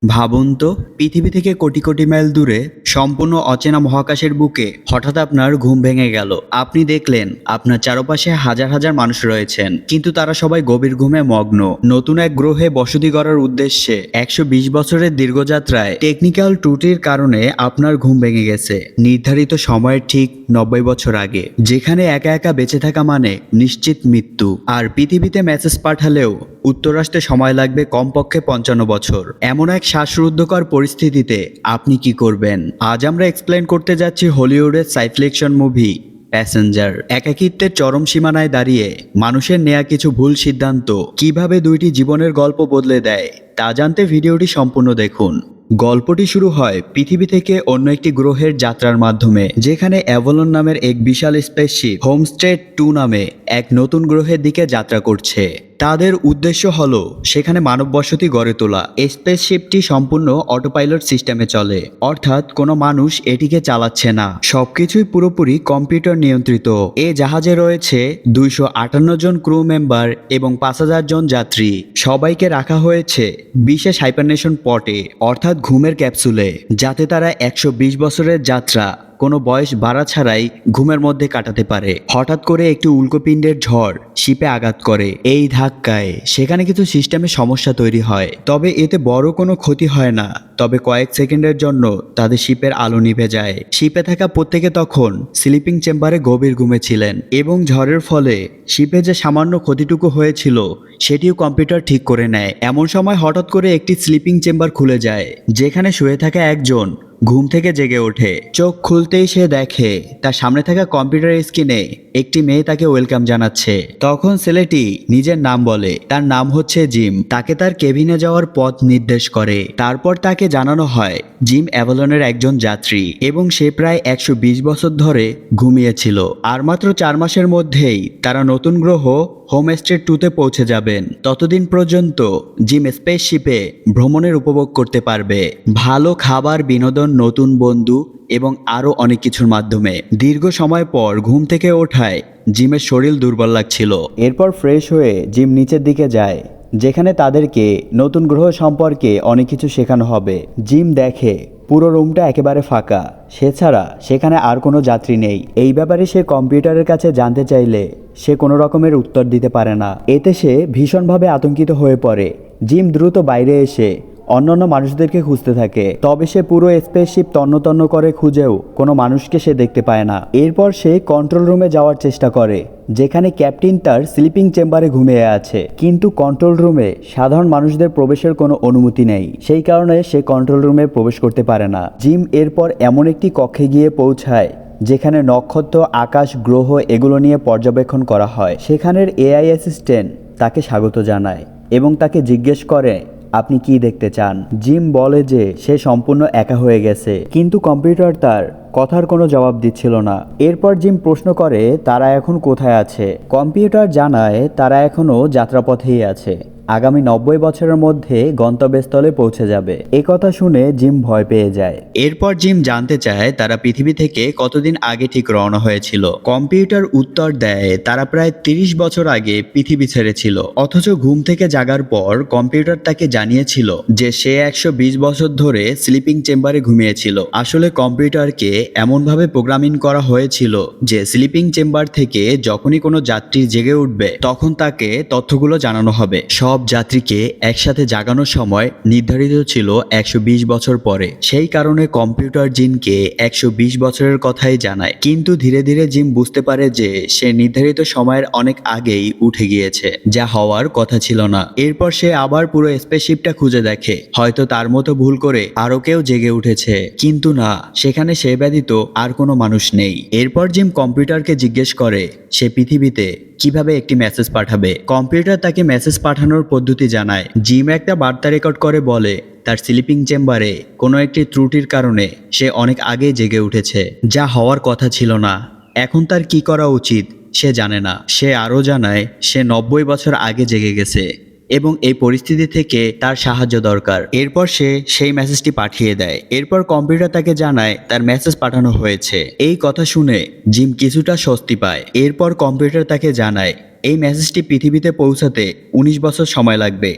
ভাবুন তো, পৃথিবী থেকে কোটি কোটি মাইল দূরে সম্পূর্ণ অচেনা মহাকাশের বুকে হঠাৎ আপনার ঘুম ভেঙে গেল। আপনি দেখলেন আপনার চারপাশে হাজার হাজার মানুষ রয়েছেন, কিন্তু তারা সবাই গভীর ঘুমে মগ্ন। নতুন এক গ্রহে বসতি করার উদ্দেশ্যে 120 বছরের দীর্ঘযাত্রায় টেকনিক্যাল ত্রুটির কারণে আপনার ঘুম ভেঙে গেছে নির্ধারিত সময়ের ঠিক 90 বছর আগে। যেখানে একা একা বেঁচে থাকা মানে নিশ্চিত মৃত্যু। আর পৃথিবীতে মেসেজ পাঠালেও উত্তর আসতে সময় লাগবে কমপক্ষে 55 বছর। এমন এক শ্বাসরুদ্ধকর পরিস্থিতিতে আপনি কি করবেন? আজ আমরা এক্সপ্লেন করতে যাচ্ছি হলিউডের সায়েন্স ফিকশন মুভি প্যাসেঞ্জার। একাকিত্বের চরম সীমানায় দাঁড়িয়ে মানুষের নেয়া কিছু ভুল সিদ্ধান্ত কিভাবে দুইটি জীবনের গল্প বদলে দেয় তা জানতে ভিডিওটি সম্পূর্ণ দেখুন। গল্পটি শুরু হয় পৃথিবী থেকে অন্য একটি গ্রহের যাত্রার মাধ্যমে, যেখানে অ্যাভলন নামের এক বিশাল স্পেসশিপ হোমস্টেড 2 নামে এক নতুন গ্রহের দিকে যাত্রা করছে। তাদের উদ্দেশ্য হলো সেখানে মানব বসতি গড়ে তোলা। স্পেসশিপটি সম্পূর্ণ অটোপাইলট সিস্টেমে চলে, অর্থাৎ কোনো মানুষ এটিকে চালাচ্ছে না, সবকিছুই পুরোপুরি কম্পিউটার নিয়ন্ত্রিত। এ জাহাজে রয়েছে 258 জন ক্রু মেম্বার এবং 5000 জন যাত্রী। সবাইকে রাখা হয়েছে বিশেষ হাইপারনেশন পটে, অর্থাৎ ঘুমের ক্যাপসুলে, যাতে তারা 120 বছরের যাত্রা কোনো বয়স বাড়া ছাড়াই ঘুমের মধ্যে কাটাতে পারে। হঠাৎ করে একটি উল্কাপিণ্ডের ঝড় শিপে আঘাত করে। এই ধাক্কায় সেখানে কিছু সিস্টেমে সমস্যা তৈরি হয়, তবে এতে বড় কোনো ক্ষতি হয় না। তবে কয়েক সেকেন্ডের জন্য তাদের শিপের আলো নিভে যায়। শিপে থাকা প্রত্যেকে তখন স্লিপিং চেম্বারে গভীর ঘুমে ছিলেন, এবং ঝড়ের ফলে শিপে যে সামান্য ক্ষতিটুকু হয়েছিল সেটিও কম্পিউটার ঠিক করে নেয়। এমন সময় হঠাৎ করে একটি স্লিপিং চেম্বার খুলে যায়, যেখানে শুয়ে থাকা একজন ঘুম থেকে জেগে ওঠে। চোখ খুলতেই সে দেখে তার সামনে থাকা কম্পিউটার স্ক্রিনে একটি মেয়ে তাকে ওয়েলকাম জানাচ্ছে। তখন ছেলেটি নিজের নাম বলে, তার নাম হচ্ছে জিম। তাকে তার কেবিনে যাওয়ার পথ নির্দেশ করে। তারপর তাকে জানানো হয় জিম অ্যাভলনের একজন যাত্রী, এবং সে প্রায় 120 বছর ধরে ঘুমিয়েছিল। আর মাত্র 4 মাসের মধ্যেই তারা নতুন গ্রহ হোমস্টেড 2-তে পৌঁছে যাবেন। ততদিন পর্যন্ত জিম স্পেসশিপে ভ্রমণের উপভোগ করতে পারবে, ভালো খাবার, বিনোদন, নতুন বন্ধু এবং আরও অনেক কিছুর মাধ্যমে। দীর্ঘ সময় পর ঘুম থেকে ওঠায় জিমের শরীর দুর্বল লাগছিল। এরপর ফ্রেশ হয়ে জিম নিচের দিকে যায়, যেখানে তাদেরকে নতুন গ্রহ সম্পর্কে অনেক কিছু শেখানো হবে। জিম দেখে পুরো রুমটা একেবারে ফাঁকা, সেছাড়া সেখানে আর কোনো যাত্রী নেই। এই ব্যাপারে সে কম্পিউটারের কাছে জানতে চাইলে সে কোনো রকমের উত্তর দিতে পারে না। এতে সে ভীষণভাবে আতঙ্কিত হয়ে পড়ে। জিম দ্রুত বাইরে এসে অন্যান্য মানুষদেরকে খুঁজতে থাকে, তবে সে পুরো স্পেসশিপ তন্ন তন্ন করে খুঁজেও কোনো মানুষকে সে দেখতে পায় না। এরপর সে কন্ট্রোল রুমে যাওয়ার চেষ্টা করে, যেখানে ক্যাপ্টেন তার স্লিপিং চেম্বারে ঘুমিয়ে আছে। কিন্তু কন্ট্রোল রুমে সাধারণ মানুষদের প্রবেশের কোনো অনুমতি নেই, সেই কারণে সে কন্ট্রোল রুমে প্রবেশ করতে পারে না। জিম এরপর এমন একটি কক্ষে গিয়ে পৌঁছায় যেখানে নক্ষত্র, আকাশ, গ্রহ এগুলো নিয়ে পর্যবেক্ষণ করা হয়। সেখানের এআই অ্যাসিস্ট্যান্ট তাকে স্বাগত জানায় এবং তাকে জিজ্ঞেস করে আপনি কি দেখতে চান। জিম বলে যে সে সম্পূর্ণ একা হয়ে গেছে, কিন্তু কম্পিউটার তার কথার কোনো জবাব দিচ্ছিল না। এরপর জিম প্রশ্ন করে তারা এখন কোথায় আছে। কম্পিউটার জানায় তারা এখনো যাত্রাপথেই আছে, আগামী 90 বছরের মধ্যে গন্তব্যস্থলে পৌঁছে যাবে। এই কথা শুনে জিম ভয় পেয়ে যায়। এরপর জিম জানতে চায় তারা পৃথিবী থেকে কতদিন আগে ঠিক রওনা হয়েছিল। কম্পিউটার উত্তর দেয় তারা প্রায় 30 বছর আগে পৃথিবী ছেড়েছিল। অথচ ঘুম থেকে জাগার পর কম্পিউটার তাকে জানিয়েছিল যে সে 120 বছর ধরে স্লিপিং চেম্বারে ঘুমিয়েছিল। আসলে কম্পিউটারকে এমনভাবে প্রোগ্রামিং করা হয়েছিল যে স্লিপিং চেম্বার থেকে যখনই কোনো যাত্রী জেগে উঠবে তখন তাকে তথ্যগুলো জানানো হবে। সব যাত্রীকে একসাথে জাগানোর সময় নির্ধারিত ছিল 120 বছর পরে। সেই কারণে কম্পিউটার জিমকে 120 বছরের কথাই জানায়। কিন্তু ধীরে ধীরে জিম বুঝতে পারে যে সে নির্ধারিত সময়ের অনেক আগেই উঠে গিয়েছে, যা হওয়ার কথা ছিল না। এরপর সে আবার পুরো স্পেসশিপটা খুঁজে দেখে, হয়তো তার মতো ভুল করে আরো কেউ জেগে উঠেছে, কিন্তু না, সেখানে সে ব্যতীত আর কোনো মানুষ নেই। এরপর জিম কম্পিউটারকে জিজ্ঞেস করে সে পৃথিবীতে কিভাবে একটি মেসেজ পাঠাবে। কম্পিউটার তাকে মেসেজ পাঠানোর পদ্ধতি জানায়। জিম একটা বার্তা রেকর্ড করে বলে তার স্লিপিং চেম্বারে কোনো একটি ত্রুটির কারণে সে অনেক আগে জেগে উঠেছে, যা হওয়ার কথা ছিল না। এখন তার কি করা উচিত সে জানে না। সে আরও জানায় সে 90 বছর আগে জেগে গেছে এবং এই পরিস্থিতি থেকে তার সাহায্য দরকার। এরপর সে সেই মেসেজটি পাঠিয়ে দেয়। এরপর কম্পিউটার তাকে জানায় তার মেসেজ পাঠানো হয়েছে। এই কথা শুনে জিম কিছুটা স্বস্তি পায়। এরপর কম্পিউটার তাকে জানায় এই মেসেজটি পৃথিবীতে পৌঁছাতে 19 বছর সময় লাগবে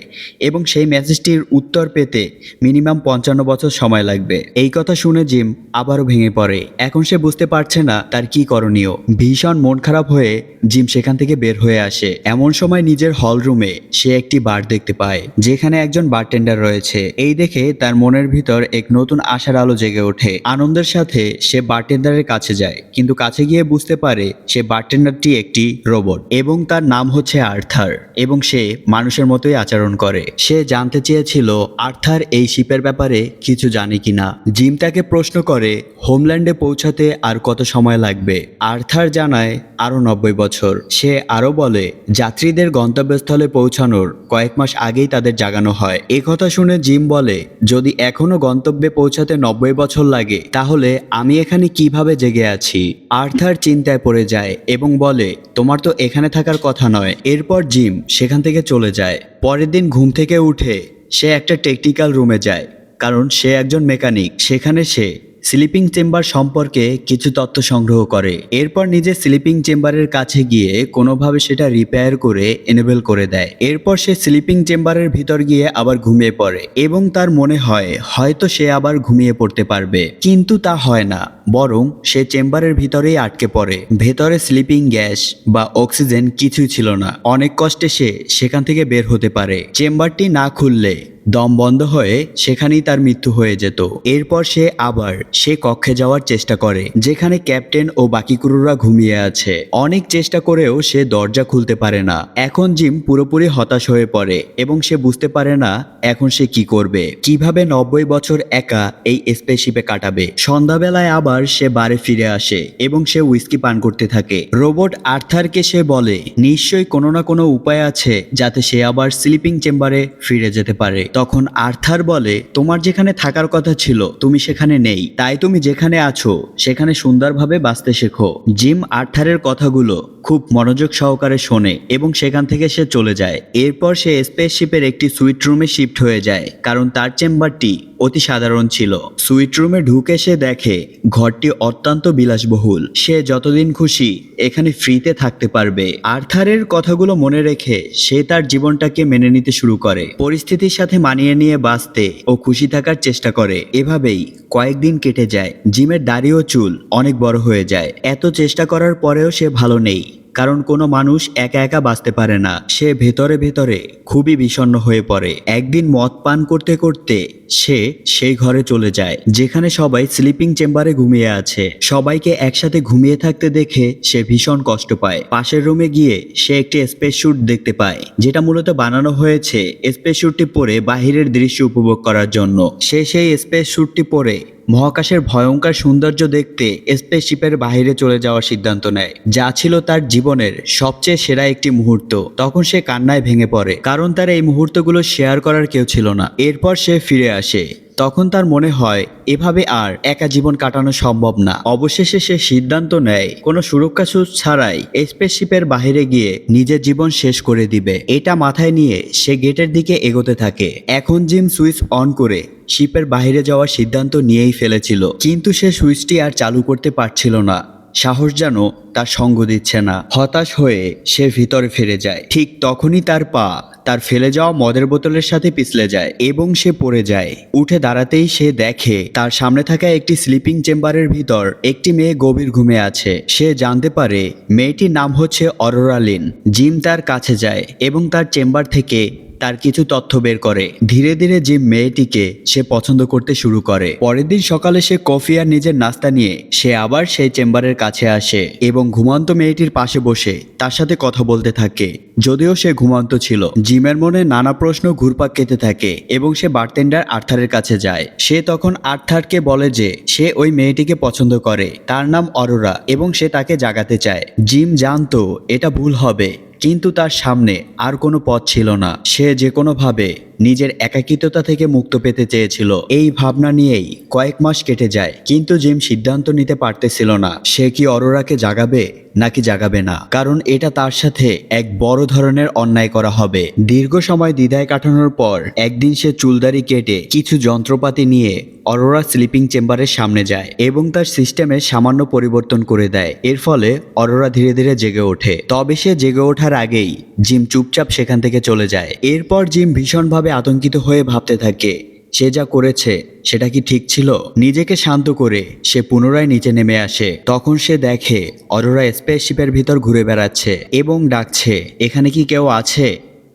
এবং সেই মেসেজটির উত্তর পেতে মিনিমাম 55 বছর সময় লাগবে। এই কথা শুনে জিম আবারও ভেঙে পড়ে। এখন সে বুঝতে পারছে না তার কি করণীয়। ভীষণ মন খারাপ হয়ে জিম সেখান থেকে বের হয়ে আসে। এমন সময় নিজের হল রুমে সে একটি বার দেখতে পায় যেখানে একজন বারটেন্ডার রয়েছে। এই দেখে তার মনের ভিতর এক নতুন আশার আলো জেগে ওঠে। আনন্দের সাথে সে বারটেন্ডারের কাছে যায়, কিন্তু কাছে গিয়ে বুঝতে পারে সে বারটেন্ডারটি একটি রোবট এবং তার নাম হচ্ছে আর্থার এবং সে মানুষের মতোই আচরণ করে। সে জানতে চেয়েছিল আর্থার এই শিপের ব্যাপারে কিছু জানে কিনা। জিম তাকে প্রশ্ন করে হোমল্যান্ডে পৌঁছাতে আর কত সময় লাগবে। আর্থার জানায় আরো 90 বছর। সে আরো বলে যাত্রীদের গন্তব্যস্থলে পৌঁছানোর কয়েক মাস আগেই তাদের জাগানো হয়। এ কথা শুনে জিম বলে যদি এখনো গন্তব্যে পৌঁছাতে 90 বছর লাগে তাহলে আমি এখানে কিভাবে জেগে আছি। আর্থার চিন্তায় পড়ে যায় এবং বলে তোমার তো এখানে থাকার কথা নয়। এরপর জিম সেখান থেকে চলে যায়। পরের দিন ঘুম থেকে উঠে সে একটা টেকনিক্যাল রুমে যায়, কারণ সে একজন মেকানিক। সেখানে সে স্লিপিং চেম্বার সম্পর্কে কিছু তথ্য সংগ্রহ করে। এরপর নিজের স্লিপিং চেম্বারের কাছে গিয়ে কোনোভাবে সেটা রিপেয়ার করে এনেবল করে দেয়। এরপর সে স্লিপিং চেম্বারের ভিতর গিয়ে আবার ঘুমিয়ে পড়ে এবং তার মনে হয় হয়তো সে আবার ঘুমিয়ে পড়তে পারবে, কিন্তু তা হয় না, বরং সে চেম্বারের ভিতরেই আটকে পড়ে। ভেতরে স্লিপিং গ্যাস বা অক্সিজেন কিছুই ছিল না। অনেক কষ্টে সে সেখান থেকে বের হতে পারে। চেম্বারটি না খুললে দম বন্ধ হয়ে সেখানেই তার মৃত্যু হয়ে যেত। এরপর সে আবার সে কক্ষে যাওয়ার চেষ্টা করে যেখানে ক্যাপ্টেন ও বাকি ক্রুরা ঘুমিয়ে আছে। অনেক চেষ্টা করেও সে দরজা খুলতে পারে না। এখন জিম পুরোপুরি হতাশ হয়ে পড়ে এবং সে বুঝতে পারে না এখন সে কি করবে, কিভাবে 90 বছর একা এই স্পেসশিপে কাটাবে। সন্ধ্যাবেলায় আবার সে বারে ফিরে আসে এবং সে উইস্কি পান করতে থাকে। রোবট আর্থারকে সে বলে নিশ্চয়ই কোনো না কোনো উপায় আছে যাতে সে আবার স্লিপিং চেম্বারে ফিরে যেতে পারে। তখন আর্থার বলে তোমার যেখানে থাকার কথা ছিল তুমি সেখানে নেই, তাই তুমি যেখানে আছো সেখানে সুন্দরভাবে বাঁচতে শেখো। জিম আর্থারের কথাগুলো খুব মনোযোগ সহকারে শোনে এবং সেখান থেকে সে চলে যায়। এরপর সে স্পেসশিপের একটি সুইট রুমে শিফট হয়ে যায়, কারণ তার চেম্বারটি অতি সাধারণ ছিল। সুইট রুমে ঢুকে সে দেখে ঘরটি অত্যন্ত বিলাসবহুল। সে যতদিন খুশি এখানে ফ্রিতে থাকতে পারবে। আর্থারের কথাগুলো মনে রেখে সে তার জীবনটাকে মেনে নিতে শুরু করে, পরিস্থিতির সাথে মানিয়ে নিয়ে বাঁচতে ও খুশি থাকার চেষ্টা করে। এভাবেই কয়েকদিন কেটে যায়। জিমের দাড়ি ও চুল অনেক বড় হয়ে যায়। এত চেষ্টা করার পরেও সে ভালো নেই, কারণ কোনো মানুষ একা একা বাঁচতে পারে না। সে ভেতরে ভেতরে খুবই বিষণ্ণ হয়ে পড়ে। একদিন মদ পান করতে করতে সে সেই ঘরে চলে যায় যেখানে সবাই স্লিপিং চেম্বারে ঘুমিয়ে আছে। সবাইকে একসাথে ঘুমিয়ে থাকতে দেখে সে ভীষণ কষ্ট পায়। পাশের রুমে গিয়ে সে একটি স্পেস স্যুট দেখতে পায়, যেটা মূলত বানানো হয়েছে স্পেস স্যুটটি পরে বাহিরের দৃশ্য উপভোগ করার জন্য। সে সেই স্পেস স্যুটটি পরে মহাকাশের ভয়ঙ্কর সৌন্দর্য দেখতে স্পেসশিপের বাইরে চলে যাওয়ার সিদ্ধান্ত নেয়, যা ছিল তার জীবনের সবচেয়ে সেরা একটি মুহূর্ত। তখন সে কান্নায় ভেঙে পড়ে, কারণ তার এই মুহূর্তগুলো শেয়ার করার কেউ ছিল না। এরপর সে ফিরে আসে। তখন তার মনে হয় এভাবে আর একা জীবন কাটানো সম্ভব না। অবশেষে সে সিদ্ধান্ত নেয় কোনো সুরক্ষা সুচ ছাড়াই স্পেসশিপের বাইরে গিয়ে নিজের জীবন শেষ করে দিবে। এটা মাথায় নিয়ে সে গেটের দিকে এগোতে থাকে। এখন জিম সুইচ অন করে শিপের বাইরে যাওয়ার সিদ্ধান্ত নিয়েই ফেলেছিল, কিন্তু সে সুইচটি আর চালু করতে পারছিল না। সাহস যেন তার সঙ্গ দিচ্ছে না। হতাশ হয়ে সে ভিতরে ফিরে যায়। ঠিক তখনই তার পা তার ফেলে যাওয়া মদের বোতলের সাথে পিছলে যায় এবং সে পড়ে যায়। উঠে দাঁড়াতেই সে দেখে তার সামনে থাকা একটি স্লিপিং চেম্বারের ভিতর একটি মেয়ে গভীর ঘুমে আছে। সে জানতে পারে মেয়েটির নাম হচ্ছে অরোরা লিন। জিম তার কাছে যায় এবং তার চেম্বার থেকে তার কিছু তথ্য বের করে। ধীরে ধীরে জিম মেয়েটিকে সে পছন্দ করতে শুরু করে। পরের দিন সকালে সে কফি আর নিজের নাস্তা নিয়ে সে আবার সেই চেম্বারের কাছে আসে এবং ঘুমন্ত মেয়েটির পাশে বসে তার সাথে কথা বলতে থাকে। যদিও সে ঘুমন্ত ছিল, জিমের মনে নানা প্রশ্ন ঘুরপাক খেতে থাকে এবং সে বারটেন্ডার আর্থারের কাছে যায়। সে তখন আর্থারকে বলে যে সে ওই মেয়েটিকে পছন্দ করে, তার নাম অরোরা এবং সে তাকে জাগাতে চায়। জিম জানতো এটা ভুল হবে, কিন্তু তার সামনে আর কোনো পথ ছিল না। সে যে কোনোভাবে নিজের একাকিত্বতা থেকে মুক্ত পেতে চেয়েছিল। এই ভাবনা নিয়েই কয়েক মাস কেটে যায়, কিন্তু জিম সিদ্ধান্ত নিতে পারতেছিল না সে কি অরোরাকে জাগাবে নাকি জাগাবে না, কারণ এটা তার সাথে এক বড় ধরনের অন্যায় করা হবে। দীর্ঘ সময় দ্বিধায় কাটানোর পর একদিন সে চুলদারি কেটে কিছু যন্ত্রপাতি নিয়ে অরোরা স্লিপিং চেম্বারের সামনে যায় এবং তার সিস্টেমে সামান্য পরিবর্তন করে দেয়। এর ফলে অরোরা ধীরে ধীরে জেগে ওঠে। তবে সে জেগে ওঠা ওঠার আগেই জিম চুপচাপ সেখান থেকে চলে যায়। এরপর জিম ভীষণভাবে আতঙ্কিত হয়ে ভাবতে থাকে সে যা করেছে সেটা কি ঠিক ছিল। নিজেকে শান্ত করে সে পুনরায় নিচে নেমে আসে। তখন সে দেখে অরোরা স্পেসশিপের ভিতর ঘুরে বেড়াচ্ছে এবং ডাকছে, এখানে কি কেউ আছে?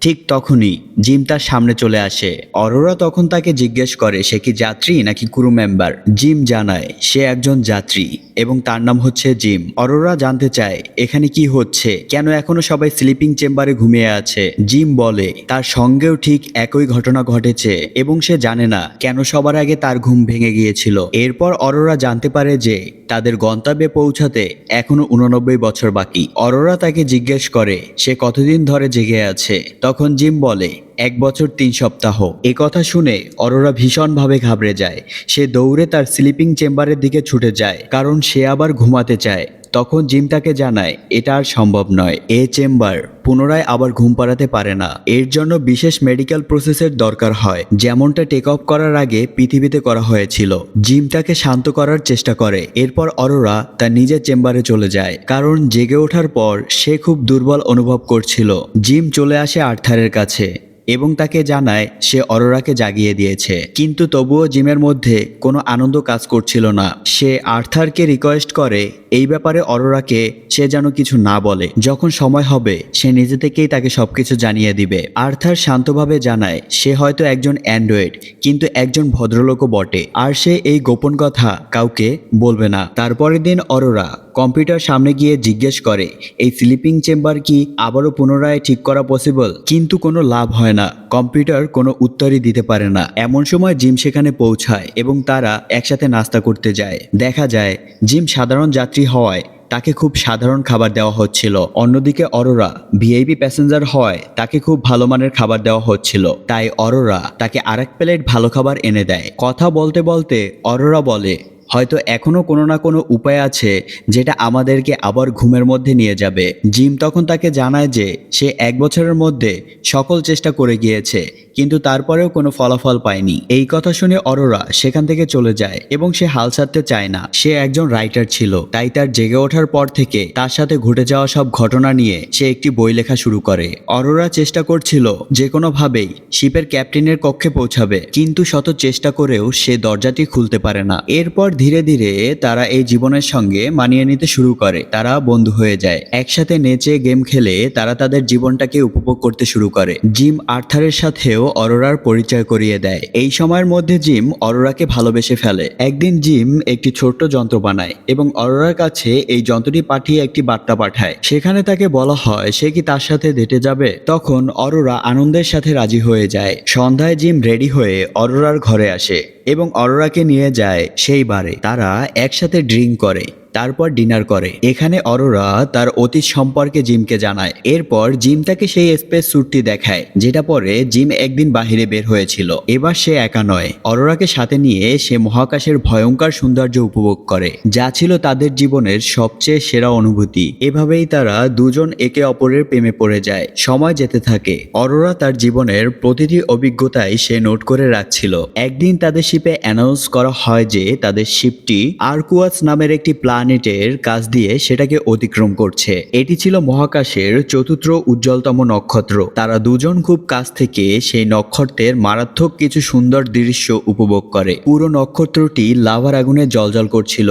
ঠিক তখনই জিম তার সামনে চলে আসে। অরোরা তখন তাকে জিজ্ঞেস করে সে কি যাত্রী নাকি ক্রু মেম্বার। জিম জানায় সে একজন যাত্রী এবং তার নাম হচ্ছে জিম। অরোরা জানতে চায় এখানে কি হচ্ছে, কেন এখনো সবাই স্লিপিং চেম্বারে ঘুমিয়ে আছে। জিম বলে তার সঙ্গেও ঠিক একই ঘটনা ঘটেছে এবং সে জানে না কেন সবার আগে তার ঘুম ভেঙে গিয়েছিল। এরপর অরোরা জানতে পারে যে তাদের গন্তব্যে পৌঁছাতে এখনো 89 বছর বাকি। অরোরা তাকে জিজ্ঞেস করে সে কতদিন ধরে জেগে আছে। তখন জিম বলে 1 বছর 3 সপ্তাহ। এ কথা শুনে অরোরা ভীষণভাবে ঘাবড়ে যায়। সে দৌড়ে তার স্লিপিং চেম্বারের দিকে ছুটে যায় কারণ সে আবার ঘুমাতে চায়। তখন জিম তাকে জানায় এটা আর সম্ভব নয়, এ চেম্বার পুনরায় আবার ঘুম পাড়াতে পারে না। এর জন্য বিশেষ মেডিকেল প্রসেসের দরকার হয়, যেমনটা টেক অফ করার আগে পৃথিবীতে করা হয়েছিল। জিম তাকে শান্ত করার চেষ্টা করে। এরপর অরোরা তার নিজের চেম্বারে চলে যায় কারণ জেগে ওঠার পর সে খুব দুর্বল অনুভব করছিল। জিম চলে আসে আর্থারের কাছে এবং তাকে জানায় সে অরোরাকে জাগিয়ে দিয়েছে, কিন্তু তবুও জিমের মধ্যে কোনো আনন্দ কাজ করছিল না। সে আর্থারকে রিকোয়েস্ট করে এই ব্যাপারে অরোরাকে সে যেন কিছু না বলে, যখন সময় হবে সে নিজে থেকেই তাকে সবকিছু জানিয়ে দিবে। আর্থার শান্তভাবে জানায় সে হয়তো একজন অ্যান্ড্রয়েড কিন্তু একজন ভদ্রলোকও বটে, আর সে এই গোপন কথা কাউকে বলবে না। তারপরের দিন অরোরা কম্পিউটার সামনে গিয়ে জিজ্ঞেস করে এই স্লিপিং চেম্বার কি আবারও পুনরায় ঠিক করা পসিবল, কিন্তু কোনো লাভ হয় না। কম্পিউটার কোনো উত্তরই দিতে পারে না। এমন সময় জিম সেখানে পৌঁছায় এবং তারা একসাথে নাস্তা করতে যায়। দেখা যায় জিম সাধারণ যাত্রী হওয়ায় তাকে খুব সাধারণ খাবার দেওয়া হচ্ছিল। অন্যদিকে অরোরা ভিআইপি প্যাসেঞ্জার হওয়ায় তাকে খুব ভালো মানের খাবার দেওয়া হচ্ছিল। তাই অরোরা তাকে আরেক প্লেট ভালো খাবার এনে দেয়। কথা বলতে বলতে অরোরা বলে হয়তো এখনো কোনো না কোনো উপায় আছে যেটা আমাদেরকে আবার ঘুমের মধ্যে নিয়ে যাবে। জিম তখন তাকে জানায় যে সে 1 বছরের মধ্যে সকল চেষ্টা করে গিয়েছে কিন্তু তারপরেও কোনো ফলাফল পায়নি। এই কথা শুনে অরোরা সেখান থেকে চলে যায় এবং সে হাল ছাড়তে চায় না। সে একজন রাইটার ছিল, তাই তার জেগে ওঠার পর থেকে তার সাথে ঘটে যাওয়া সব ঘটনা নিয়ে সে একটি বই লেখা শুরু করে। অরোরা চেষ্টা করছিল যে কোনোভাবেই শিপের ক্যাপ্টেনের কক্ষে পৌঁছাবে, কিন্তু শত চেষ্টা করেও সে দরজাটি খুলতে পারে না। এরপর ধীরে ধীরে তারা এই জীবনের সঙ্গে মানিয়ে নিতে শুরু করে। তারা বন্ধু হয়ে যায়, একসাথে নেচে গেম খেলে তারা তাদের জীবনটাকে উপভোগ করতে শুরু করে। জিম আর্থারের সাথেও অরোরার পরিচয় করিয়ে দেয়। এই সময়ের মধ্যে জিম অরোরাকে ভালোবেসে ফেলে। একদিন জিম একটি ছোট্ট যন্ত্র বানায় এবং অরোরার কাছে এই যন্ত্রটি পাঠিয়ে একটি বার্তা পাঠায়। সেখানে তাকে বলা হয় সে কি তার সাথে ডেটে যাবে। তখন অরোরা আনন্দের সাথে রাজি হয়ে যায়। সন্ধ্যায় জিম রেডি হয়ে অরোরার ঘরে আসে এবং অরোরাকে নিয়ে যায় সেই বারে। তারা একসাথে ড্রিঙ্ক করে, তারপর ডিনার করে। এখানে অরোরা তার অতীত সম্পর্কে জিমকে জানায়। এরপর জিম তাকে সেই স্পেস স্যুটটি দেখায় যেটা পরে জিম একদিন বাহিরে বের হয়েছিল। এবার সে একা নয়, অরোরাকে সাথে নিয়ে সে মহাকাশের ভয়ঙ্কর সৌন্দর্য উপভোগ করে, যা ছিল তাদের জীবনের সবচেয়ে সেরা অনুভূতি। এভাবেই তারা দুজন একে অপরের প্রেমে পড়ে যায়। সময় যেতে থাকে, অরোরা তার জীবনের প্রতিটি অভিজ্ঞতায় সে নোট করে রাখছিল। একদিন তাদের শিপে অ্যানাউন্স করা হয় যে তাদের শিপটি আর্কুয়াস নামের একটি প্ল্যানেটের কাছ দিয়ে সেটাকে অতিক্রম করছে। এটি ছিল মহাকাশের চতুর্থ উজ্জ্বলতম নক্ষত্র। তারা দুজন খুব কাছ থেকে সেই নক্ষত্রের মারাত্মক কিছু সুন্দর দৃশ্য উপভোগ করে। পুরো নক্ষত্রটি লাভার আগুনে জ্বলজ্বল করছিল।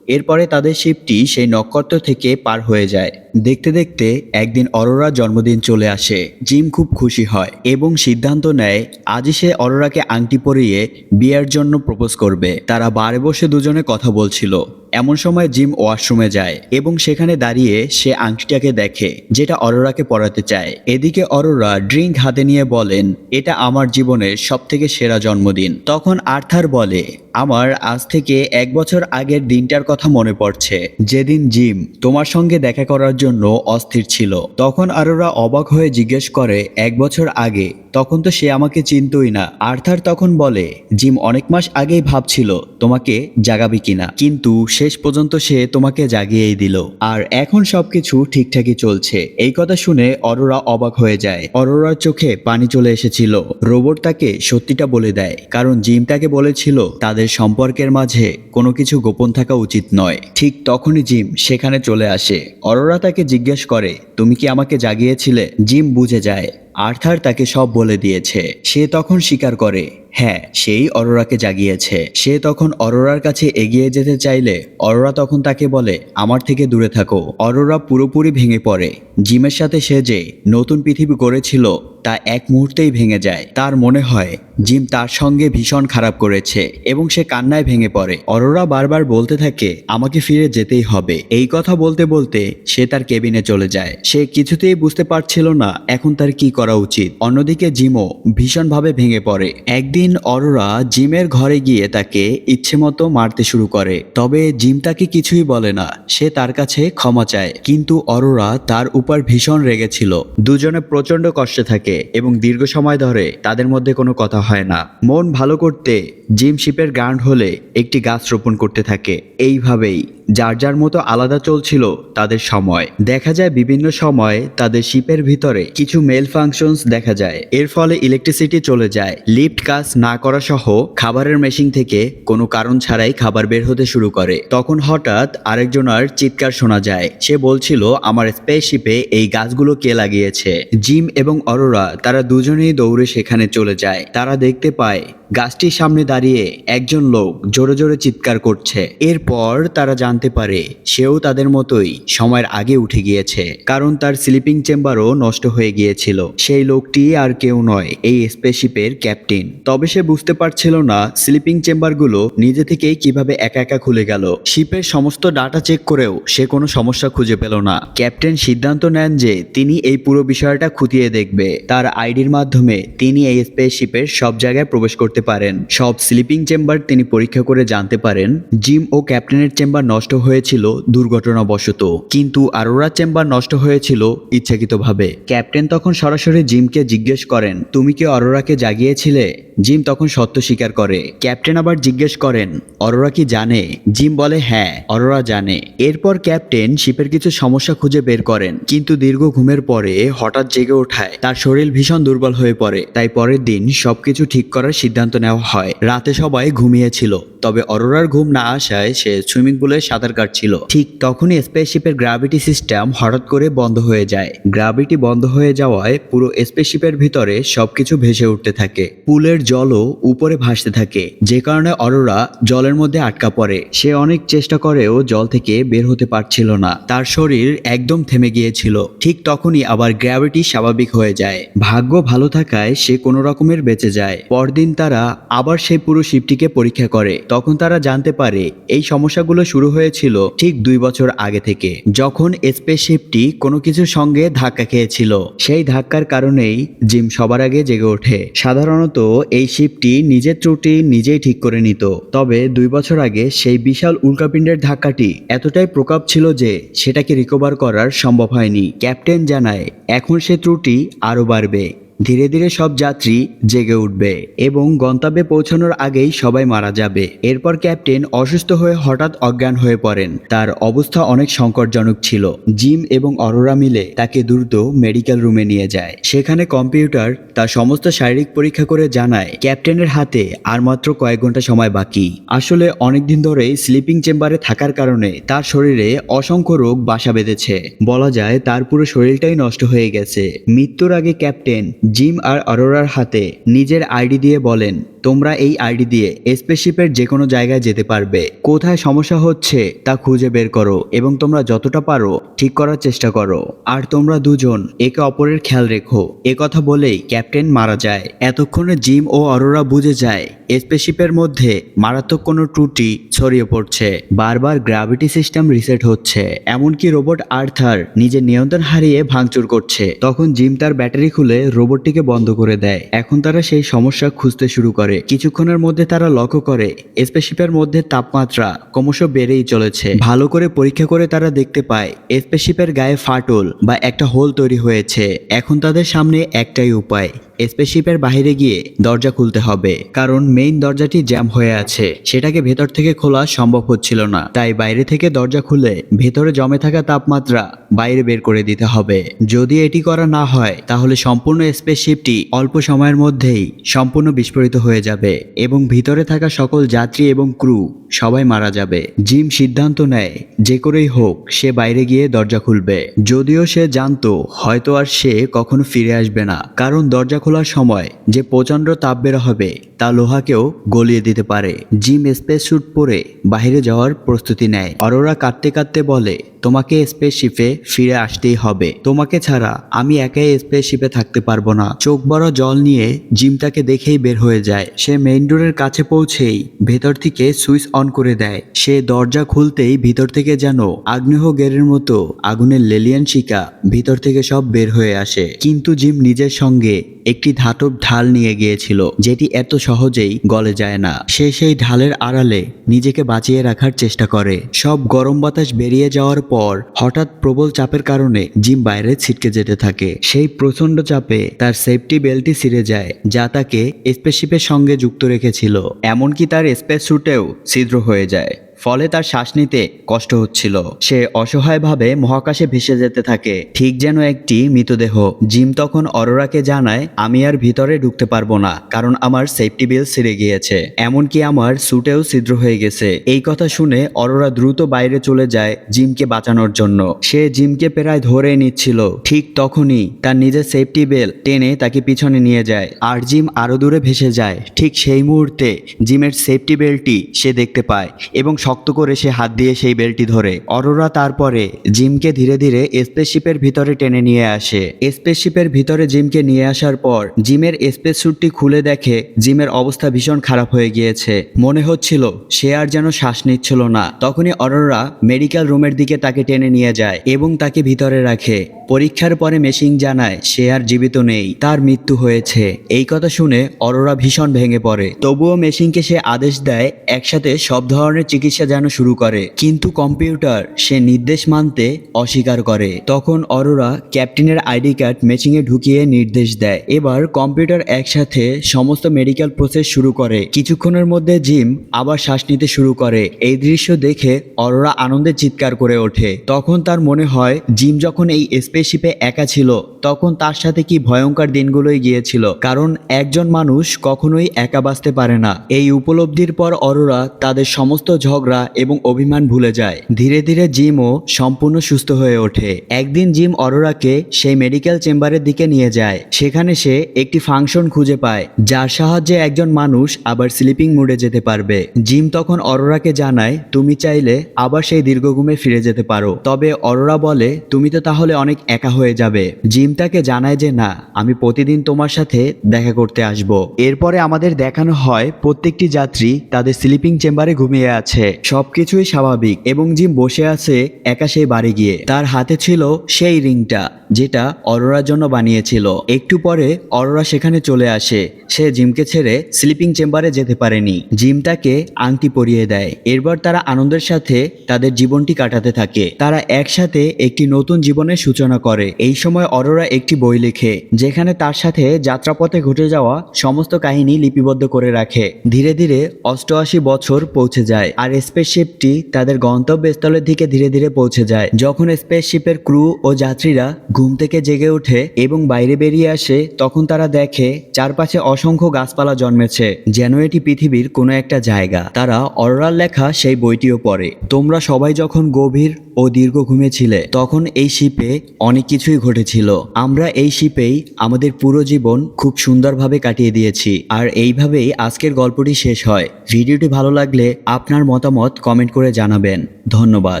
এরপরে তাদের শিপটি সেই নক্ষত্র থেকে পার হয়ে যায়। দেখতে দেখতে একদিন অরোরার জন্মদিন চলে আসে। জিম খুব খুশি হয় এবং সিদ্ধান্ত নেয় আজই সে অরোরাকে আংটি পরিয়ে বিয়ের জন্য প্রপোজ করবে। তারা বারে বসে দুজনে কথা বলছিল। এমন সময় জিম ওয়াশরুমে যায় এবং সেখানে দাঁড়িয়ে সে আংটিটাকে দেখে যেটা অরোরাকে পরাতে চায়। এদিকে অরোরা ড্রিঙ্ক হাতে নিয়ে বলেন এটা আমার জীবনের সবথেকে সেরা জন্মদিন। তখন আর্থার বলে আমার আজ থেকে 1 বছর আগের দিনটার কথা মনে পড়ছে, যেদিন জিম তোমার সঙ্গে দেখা করার জন্য অস্থির ছিল। তখন অরোরা অবাক হয়ে জিজ্ঞেস করে 1 বছর আগে? তখন তো সে আমাকে চিনতই না। আর্থার তখন বলে জিম অনেক মাস আগেই ভাবছিল তোমাকে জাগাবে কিনা, কিন্তু শেষ পর্যন্ত সে তোমাকে জাগিয়েই দিল, আর এখন সবকিছু ঠিকঠাকই চলছে। এই কথা শুনে অরোরা অবাক হয়ে যায়। অরোরার চোখে পানি চলে এসেছিল। রোবট তাকে সত্যিটা বলে দেয়, কারণ জিম তাকে বলেছিল তাদের সম্পর্কের মাঝে কোনো কিছু গোপন থাকা উচিত নয়। ঠিক তখনই জিম সেখানে চলে আসে। অরোরা তাকে তাকে জিজ্ঞেস করে, তুমি কি আমাকে জাগিয়েছিলে? জিম বুঝে যায় আর্থার তাকে সব বলে দিয়েছে। সে তখন স্বীকার করে, হ্যাঁ, সেই অরোরাকে জাগিয়েছে। সে তখন অরোরার কাছে এগিয়ে যেতে চাইলে অরোরা তখন তাকে বলে, আমার থেকে দূরে থাকো। অরোরা পুরোপুরি ভেঙে পড়ে। জিমের সাথে সে যে নতুন পৃথিবী গড়েছিল তা এক মুহূর্তেই ভেঙে যায়। তার মনে হয় জিম তার সঙ্গে ভীষণ খারাপ করেছে এবং সে কান্নায় ভেঙে পড়ে। অরোরা বারবার বলতে থাকে, আমাকে ফিরে যেতেই হবে। এই কথা বলতে বলতে সে তার কেবিনে চলে যায়। সে কিছুতেই বুঝতে পারছিল না এখন তার কি করা উচিত। অন্যদিকে জিমও ভীষণভাবে ভেঙে পড়ে। একদিন অরোরা জিমের ঘরে গিয়ে তাকে ইচ্ছে মতো মারতে শুরু করে, তবে জিম তাকে কিছুই বলে না। সে তার কাছে ক্ষমা চায়, কিন্তু অরোরা তার উপর ভীষণ রেগেছিল। দুজনে প্রচন্ড কষ্টে থাকে এবং দীর্ঘ সময় ধরে তাদের মধ্যে কোনো কথা হয় না। মন ভালো করতে জিম শিপের গ্রাউন্ড হলে একটি গাছ রোপণ করতে থাকে। এইভাবেই যার যার মতো আলাদা চলছিল তাদের সময়। দেখা যায় বিভিন্ন সময় তাদের শিপের ভিতরে কিছু মেল ফাংশনস দেখা যায়। এর ফলে ইলেকট্রিসিটি চলে যায়, লিফট কাজ না করা সহ খাবারের মেশিন থেকে কোনো কারণ ছাড়াই খাবার বের হতে শুরু করে। তখন হঠাৎ আরেকজনের চিৎকার শোনা যায়। সে বলছিল, আমার স্পেসশিপে এই গাছগুলো কে লাগিয়েছে? জিম এবং অরোরা তারা দুজনেই দৌড়ে সেখানে চলে যায়। তারা দেখতে পায় গাছটির সামনে দাঁড়িয়ে একজন লোক জোরে জোরে চিৎকার করছে। এরপর তারা জানতে পারে সেও তাদের মতোই সময়ের আগে উঠে গিয়েছে, কারণ তার স্লিপিং চেম্বারও নষ্ট হয়ে গিয়েছিল। সেই লোকটি আর কেউ নয়, এই স্পেসশিপের ক্যাপ্টেন। তবে সে বুঝতে পারছিল না স্লিপিং চেম্বারগুলো নিজে থেকেই কিভাবে একা একা খুলে গেল। শিপের সমস্ত ডাটা চেক করেও সে কোনো সমস্যা খুঁজে পেল না। ক্যাপ্টেন সিদ্ধান্ত নেন যে তিনি এই পুরো বিষয়টা খুঁটিয়ে দেখবে। তার আইডির মাধ্যমে তিনি এই স্পেসশিপের সব জায়গায় প্রবেশ করতে পারেন। সব স্লিপিং চেম্বার তিনি পরীক্ষা করে জানতে পারেন জিম ও ক্যাপ্টেনের চেম্বার নষ্ট হয়েছিল দুর্ঘটনাবশত, কিন্তু আরোরার চেম্বার নষ্ট হয়েছিল ইচ্ছাকৃতভাবে। ক্যাপ্টেন তখন সরাসরি জিমকে জিজ্ঞেস করেন, তুমি কি অরোরাকে জাগিয়েছিলে? জিম তখন সত্য স্বীকার করে। ক্যাপ্টেন আবার জিজ্ঞেস করেন, অরোরা কি জানে? জিম বলে, হ্যাঁ, অরোরা জানে। এরপর ক্যাপ্টেন শিপের কিছু সমস্যা খুঁজে বের করেন, কিন্তু দীর্ঘ ঘুমের পরে হঠাৎ জেগে ওঠায় তার শরীর ভীষণ দুর্বল হয়ে পড়ে। তাই পরের দিন সবকিছু ঠিক করার সিদ্ধান্ত নেওয়া হয়। রাতে সবাই ঘুমিয়েছিল, তবে অরোরার ঘুম না আসায় সে সুইমিং পুলে সাঁতার কাটছিল। ঠিক তখনই স্পেসশিপের গ্র্যাভিটি সিস্টেম হঠাৎ করে বন্ধ হয়ে যায়। গ্র্যাভিটি বন্ধ হয়ে যাওয়ায় পুরো স্পেসশিপের ভিতরে সবকিছু ভেসে উঠতে থাকে। পুলের জলও উপরে ভাসতে থাকে, যে কারণে অরোরা জলের মধ্যে আটকা পড়ে। সে অনেক চেষ্টা করেও জল থেকে বের হতে পারছিল না। তার শরীর একদম থেমে গিয়েছিল। ঠিক তখনই আবার গ্র্যাভিটি স্বাভাবিক হয়ে যায়। ভাগ্য ভালো থাকায় সে কোনো রকমের বেঁচে যায়। পরদিন তারা আবার সেই পুরো শিপটিকে পরীক্ষা করে। তখন তারা জানতে পারে এই সমস্যাগুলো শুরু হয়েছিল ঠিক 2 বছর আগে থেকে, যখন স্পেসশিপটি কোনো কিছুর সঙ্গে ধাক্কা খেয়েছিল। সেই ধাক্কার কারণেই জিম সবার আগে জেগে ওঠে। সাধারণত এই শিপটি নিজের ত্রুটি নিজেই ঠিক করে নিত, তবে 2 বছর আগে সেই বিশাল উল্কাপিণ্ডের ধাক্কাটি এতটাই প্রকোপ ছিল যে সেটাকে রিকভার করার সম্ভব হয়নি। ক্যাপ্টেন জানায় এখন সে ত্রুটি আরও বাড়বে। ধীরে ধীরে সব যাত্রী জেগে উঠবে এবং গন্তব্যে পৌঁছানোর আগেই সবাই মারা যাবে। এরপর ক্যাপ্টেন অসুস্থ হয়ে হঠাৎ অজ্ঞান হয়ে পড়েন। তার অবস্থা অনেক সংকটজনক ছিল। জিম এবং অরোরা মিলে তাকে দ্রুত মেডিকেল রুমে নিয়ে যায়। সেখানে কম্পিউটার তার সমস্ত শারীরিক পরীক্ষা করে জানায় ক্যাপ্টেনের হাতে আর মাত্র কয়েক ঘন্টা সময় বাকি। আসলে অনেকদিন ধরেই স্লিপিং চেম্বারে থাকার কারণে তার শরীরে অসংখ্য রোগ বাসা বেঁধেছে। বলা যায় তার পুরো শরীরটাই নষ্ট হয়ে গেছে। মৃত্যুর আগে ক্যাপ্টেন জিম আর অরোরার হাতে নিজের আইডি দিয়ে বলেন, তোমরা এই আইডি দিয়ে স্পেসশিপের যে কোনো জায়গায় যেতে পারবে। কোথায় সমস্যা হচ্ছে তা খুঁজে বের করো এবং তোমরা যতটা পারো ঠিক করার চেষ্টা করো। আর তোমরা দুজন একে অপরের খেয়াল রেখো। কথা বলেই ক্যাপ্টেন মারা যায়। এতক্ষণে জিম ও অরোরা বুঝে যায় স্পেসশিপের মধ্যে মারাত্মক কোনো ত্রুটি ছড়িয়ে পড়ছে। বারবার গ্র্যাভিটি সিস্টেম রিসেট হচ্ছে, এমনকি রোবট আর্থার নিজের নিয়ন্ত্রণ হারিয়ে ভাঙচুর করছে। তখন জিম তার ব্যাটারি খুলে রোবটটিকে বন্ধ করে দেয়। এখন তারা সেই সমস্যা খুঁজতে শুরু করে। কিছুক্ষণের মধ্যে তারা লক্ষ্য করে স্পেসশিপের মধ্যে তাপমাত্রা ক্রমশ বেড়েই চলেছে। ভালো করে পরীক্ষা করে তারা দেখতে পায় স্পেসশিপের গায়ে ফাটল বা একটা হোল তৈরি হয়েছে। এখন তাদের সামনে একটাই উপায়, স্পেসশিপের বাইরে গিয়ে দরজা খুলতে হবে, কারণ মেইন দরজাটি জ্যাম হয়ে আছে, সেটাকে ভেতর থেকে খোলা সম্ভব হচ্ছিল না। তাই বাইরে থেকে দরজা খুলে ভেতরে জমে থাকা তাপমাত্রা বাইরে বের করে দিতে হবে। যদি এটি করা না হয় তাহলে সম্পূর্ণ স্পেসশিপটি অল্প সময়ের মধ্যেই সম্পূর্ণ বিস্ফোরিত হয়ে যাবে এবং ভিতরে থাকা সকল যাত্রী এবং ক্রু সবাই মারা যাবে। জিম সিদ্ধান্ত নেয় যে করেই হোক সে বাইরে গিয়ে দরজা খুলবে, যদিও সে জানতো হয়তো আর সে কখনো ফিরে আসবে না, কারণ দরজা খোলার সময় যে প্রচন্ড তাপ বের হবে তা লোহাকেও গলিয়ে দিতে পারে। জিম স্পেস স্যুট পরে বাইরে যাওয়ার প্রস্তুতি নেয়। অরোরা কাঁদতে কাঁদতে বলে, তোমাকে স্পেসশিপে ফিরে আসতেই হবে, তোমাকে ছাড়া আমি একাই স্পেসশিপে থাকতে পারবো না। চোখ বড় জল নিয়ে জিম তাকে দেখেই বের হয়ে যায়। সে মেইন ডোরের কাছে পৌঁছেই ভেতর থেকে সুইচ অন করে দেয়। সে দরজা খুলতেই ভিতর থেকে যেন আগ্নেয়গিরির মতো আগুনের লেলিয়ান শিকা ভিতর থেকে সব বের হয়ে আসে। কিন্তু জিম নিজের সঙ্গে একটি ধাতব ঢাল নিয়ে গিয়েছিল, যেটি এত সহজেই গলে যায় না। সে সেই ঢালের আড়ালে নিজেকে বাঁচিয়ে রাখার চেষ্টা করে। সব গরম বাতাস বেরিয়ে যাওয়ার পর হঠাৎ প্রবল চাপের কারণে জিম বাইরে ছিটকে যেতে থাকে। সেই প্রচন্ড চাপে তার সেফটি বেল্টটি ছিঁড়ে যায়, যা তাকে স্পেসশিপের সঙ্গে যুক্ত রেখেছিল। এমনকি তার স্পেস স্যুটেও ছিদ্র হয়ে যায়, ফলে তার শ্বাস নিতে কষ্ট হচ্ছিল। সে অসহায়ভাবে মহাকাশে ভেসে যেতে থাকে, ঠিক যেন একটি মৃতদেহ। জিম তখন অরোরাকে জানায়, আমি আর ভিতরে ঢুকতে পারবো না, কারণ আমার সেফটি বেল্ট ছিঁড়ে গিয়েছে, এমনকি আমার স্যুটেও ছিদ্র হয়ে গেছে। এই কথা শুনে অরোরা দ্রুত বাইরে চলে যায় জিমকে বাঁচানোর জন্য। সে জিমকে প্রায় ধরে নিচ্ছিল, ঠিক তখনই তার নিজের সেফটি বেল্ট টেনে তাকে পিছনে নিয়ে যায়, আর জিম আরো দূরে ভেসে যায়। ঠিক সেই মুহূর্তে জিমের সেফটি বেল্টটি সে দেখতে পায় এবং শক্ত করে সে হাত দিয়ে সেই বেল্টটি ধরে। অরোরা তারপরে জিমকে ধীরে ধীরে স্পেসশিপের ভিতরে টেনে নিয়ে আসে। স্পেসশিপের ভিতরে জিমকে নিয়ে আসার পর জিমের স্পেস স্যুটটি খুলে দেখে জিমের অবস্থা ভীষণ খারাপ হয়ে গিয়েছে। মনে হচ্ছিল সে আর যেন শ্বাস নিচ্ছিল না। তখনই অরোরা মেডিকেল রুমের দিকে তাকে টেনে নিয়ে যায় এবং তাকে ভিতরে রাখে। পরীক্ষার পরে মেশিন জানায় সে আর জীবিত নেই, তার মৃত্যু হয়েছে। এই কথা শুনে অরোরা ভীষণ ভেঙে পড়ে। তবুও মেশিনকে সে আদেশ দেয় একসাথে সব ধরনের চিকিৎসা যেন শুরু করে, কিন্তু কম্পিউটার সে নির্দেশ মানতে অস্বীকার করে। তখন অরোরা ক্যাপ্টেনের আইডি কার্ড মেশিনে ঢুকিয়ে নির্দেশ দেয়। এবার কম্পিউটার একসাথে সমস্ত মেডিকেল প্রসেস শুরু করে। কিছুক্ষণের মধ্যে জিম আবার শ্বাস নিতে শুরু করে। এই দৃশ্য দেখে অরোরা আনন্দে চিৎকার করে ওঠে। তখন তার মনে হয় জিম যখন এই স্পেসশিপে একা ছিল তখন তার সাথে কি ভয়ঙ্কর দিনগুলোই গিয়েছিল, কারণ একজন মানুষ কখনোই একা বাঁচতে পারে না। এই উপলব্ধির পর অরোরা তাদের সমস্ত ঝগড়া এবং অভিমান ভুলে যায়। ধীরে ধীরে জিমও সম্পূর্ণ সুস্থ হয়ে ওঠে। একদিন জিম অরোরাকে সেই মেডিকেল চেম্বারের দিকে নিয়ে যায়। সেখানে সে একটি ফাংশন খুঁজে পায় যার সাহায্যে একজন মানুষ আবার স্লিপিং মোডে যেতে পারবে। জিম তখন অরোরাকে জানায়, তুমি চাইলে আবার সেই দীর্ঘ ঘুমে ফিরে যেতে পারো। তবে অরোরা বলে, তুমি তো তাহলে অনেক একা হয়ে যাবে। জিম তাকে জানায় যে না, আমি প্রতিদিন তোমার সাথে দেখা করতে আসব। এরপরে আমাদের দেখানো হয় প্রত্যেকটি যাত্রী তাদের স্লিপিং চেম্বারে ঘুমিয়ে আছে। সবকিছুই স্বাভাবিক এবং জিম বসে আছে একা সেই বাড়ি গিয়ে। তার হাতে ছিল সেই রিংটা যেটা অরোরার জন্য বানিয়েছিল। একটু পরে অরোরা সেখানে চলে আসে। সে জিমকে ছেড়ে স্লিপিং চেম্বারে যেতে পারেনি। জিম তাকে আংটি পরিয়ে দেয়। এরপর তারা আনন্দের সাথে তাদের জীবনটি কাটাতে থাকে। তারা একসাথে একটি নতুন জীবনের সূচনা করে। এই সময় অরোরা একটি বই লেখে যেখানে তার সাথে যাত্রাপথে ঘটে যাওয়া সমস্ত কাহিনী লিপিবদ্ধ করে রাখে। ধীরে ধীরে 88 বছর পৌঁছে যায় আর স্পেসশিপটি তাদের গন্তব্যস্থলের দিকে ধীরে ধীরে পৌঁছে যায়। যখন স্পেসশিপের ক্রু ও যাত্রীরা ঘুম থেকে জেগে ওঠে এবং বাইরে বেরিয়ে আসে তখন তারা দেখে চারপাশে অসংখ্য গাছপালা জন্মেছে, যেন এটি পৃথিবীর কোনো একটা জায়গা। তারা অরোরার লেখা সেই বইটিও পড়ে। তোমরা সবাই যখন গভীর ও দীর্ঘ ঘুমিয়েছিলে তখন এই শিপে অনেক কিছুই ঘটেছিল। আমরা এই শিপেই আমাদের পুরো জীবন খুব সুন্দরভাবে কাটিয়ে দিয়েছি। আর এইভাবেই আজকের গল্পটি শেষ হয়। ভিডিওটি ভালো লাগলে আপনার মতামত কমেন্ট করে জানাবেন। ধন্যবাদ।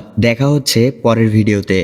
দেখা হচ্ছে পরের ভিডিওতে।